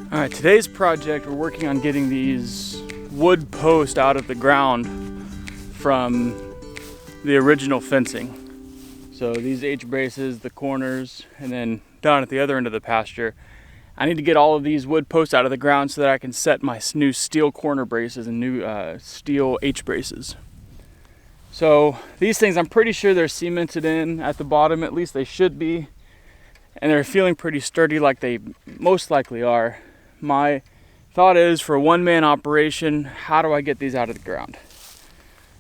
All right, today's project, we're working on getting these wood posts out of the ground from the original fencing. So these H-braces, the corners, and then down at the other end of the pasture, I need to get all of these wood posts out of the ground so that I can set my new steel corner braces and new steel H-braces. So these things, I'm pretty sure they're cemented in at the bottom, at least they should be, and they're feeling pretty sturdy like they most likely are. My thought is, for a one-man operation, how do I get these out of the ground?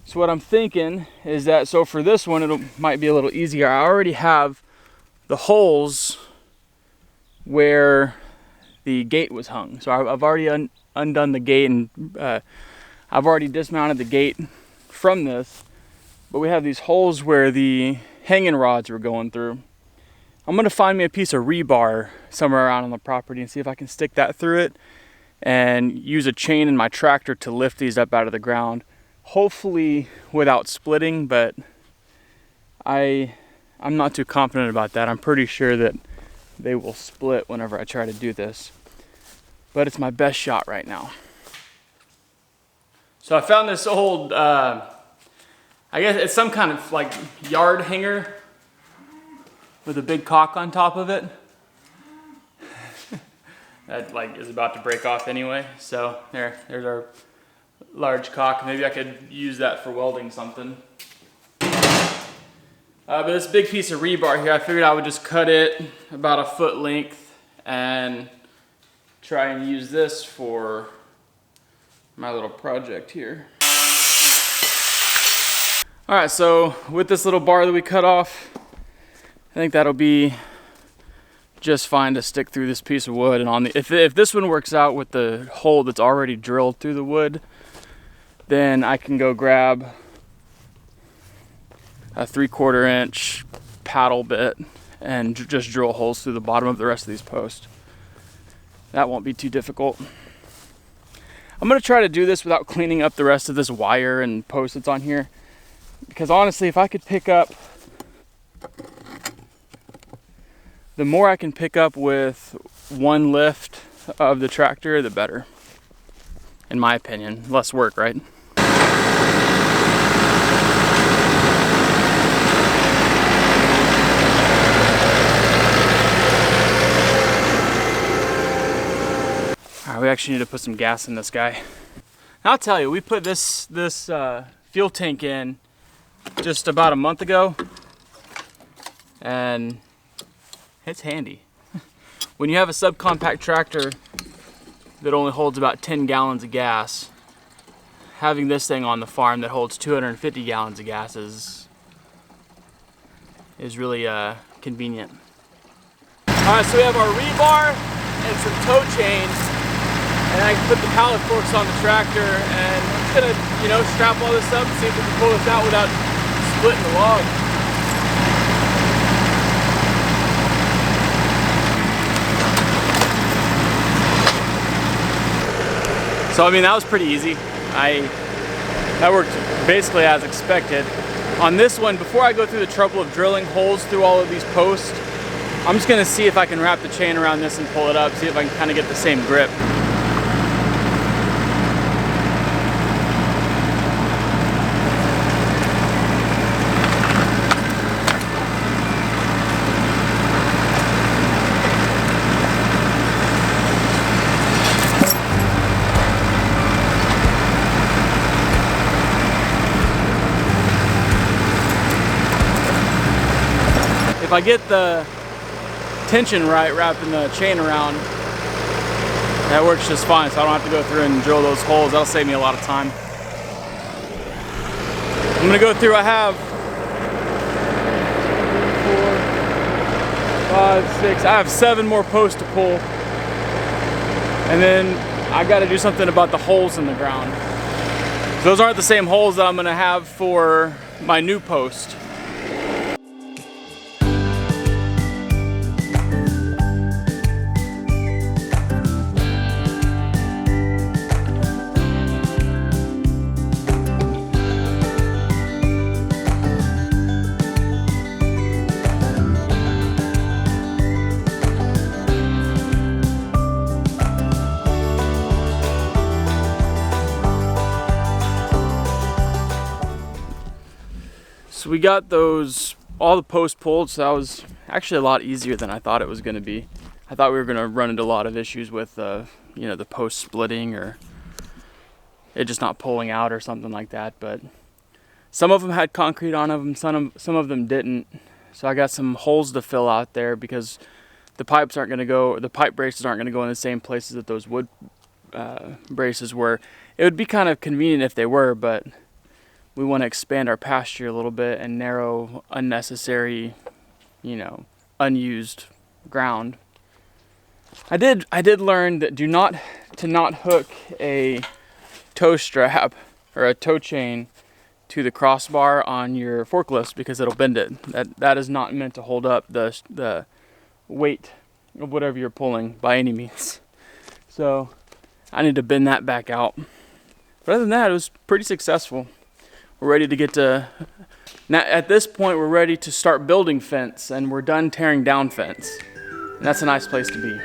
So what I'm thinking is that, so for this one, it might be a little easier. I already have the holes where the gate was hung. So I've already undone the gate, and I've already dismounted the gate from this. But we have these holes where the hanging rods were going through. I'm gonna find me a piece of rebar somewhere around on the property and see if I can stick that through it and use a chain in my tractor to lift these up out of the ground. Hopefully without splitting, but I'm not too confident about that. I'm pretty sure that they will split whenever I try to do this, but it's my best shot right now. So I found this old, I guess it's some kind of like yard hanger with a big cock on top of it. That like is about to break off anyway. So there's our large cock. Maybe I could use that for welding something. But this big piece of rebar here, I figured I would just cut it about a foot length and try and use this for my little project here. All right, so with this little bar that we cut off, I think that'll be just fine to stick through this piece of wood. And on the if this one works out with the hole that's already drilled through the wood, then I can go grab a 3/4 inch paddle bit and just drill holes through the bottom of the rest of these posts. That won't be too difficult. I'm gonna try to do this without cleaning up the rest of this wire and post that's on here, because honestly, if I could pick up, the more I can pick up with one lift of the tractor, the better. In my opinion, less work, right? All right, we actually need to put some gas in this guy. Now, I'll tell you, we put this fuel tank in just about a month ago, and it's handy. When you have a subcompact tractor that only holds about 10 gallons of gas, having this thing on the farm that holds 250 gallons of gas is really convenient. All right, so we have our rebar and some tow chains, and I can put the pallet forks on the tractor, and I'm just gonna, strap all this up and see if we can pull this out without splitting the log. So I mean, that was pretty easy. That worked basically as expected. On this one, before I go through the trouble of drilling holes through all of these posts, I'm just gonna see if I can wrap the chain around this and pull it up, see if I can kind of get the same grip. If I get the tension right, wrapping the chain around, that works just fine, so I don't have to go through and drill those holes. That'll save me a lot of time. I'm gonna go through, I have 4, 5, 6, I have 7 more posts to pull. And then I gotta do something about the holes in the ground. Those aren't the same holes that I'm gonna have for my new post. So we got all the posts pulled, so that was actually a lot easier than I thought it was going to be. I thought we were going to run into a lot of issues with the post splitting or it just not pulling out or something like that, but some of them had concrete on them, some of them didn't. So I got some holes to fill out there because the pipe braces aren't going to go in the same places that those wood braces were. It would be kind of convenient if they were, but we want to expand our pasture a little bit and narrow unnecessary, unused ground. I did learn that to not hook a tow strap or a tow chain to the crossbar on your forklifts because it'll bend it. That is not meant to hold up the weight of whatever you're pulling by any means. So I need to bend that back out. But other than that, it was pretty successful. We're ready to now at this point we're ready to start building fence, and we're done tearing down fence. And that's a nice place to be.